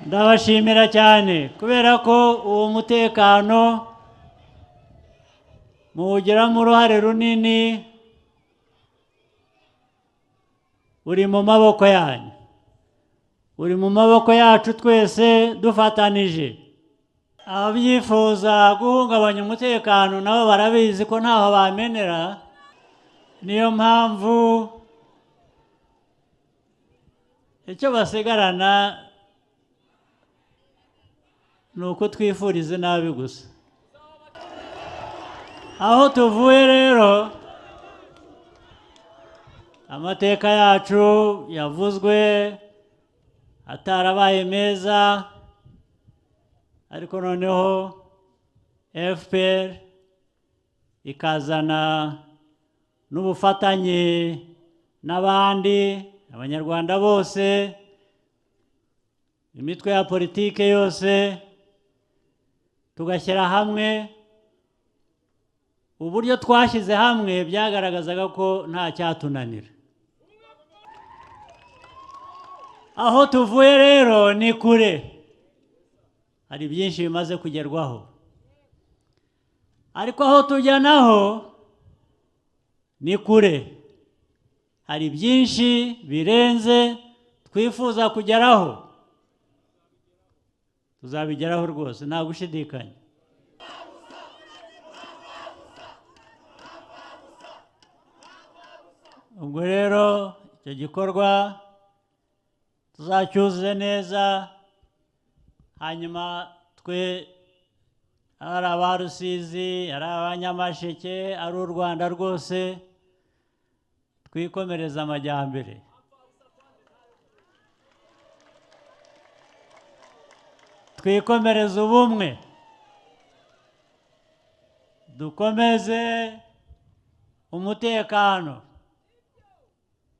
ndabashimira cyane kubera ko uwo mutekano muwugiramo uruhare runini, uri mu maboko yanyu, uri mu maboko yacu twese dufatanije. Ababyifuza guhungabanya umutekano nabo barabizi ko ntaho bamenera, niyo mpamvu icyo basigarana ni uko twifuriza nabi gusa. Aho tuvuye rero, amateka yacu yavuzwe atarabaye meza, ariko noneho FPR ikazana n'ubufatanye n'abandi abanyarwanda bose, imitwe ya politike yose, tugashyira hamwe. Uburyo twashyize hamwe byagaragazaga ko nta cyatunanira. Aho tuvuye rero ni kure, hari byinshi bimaze kugerwaho, ariko aho tujya naho ni kure, hari byinshi birenze twifuza kugeraho. Tuzabigeraho rwose, nta gushidikanya. Ubwo rero icyo gikorwa tuzacyuzuze neza, hanyuma twe ari aba Rusizi, ari abanyamasheke, ari u Rwanda rwose, twikomereza amajyambere. Twikomereza ubumwe, dukomeze umutekano.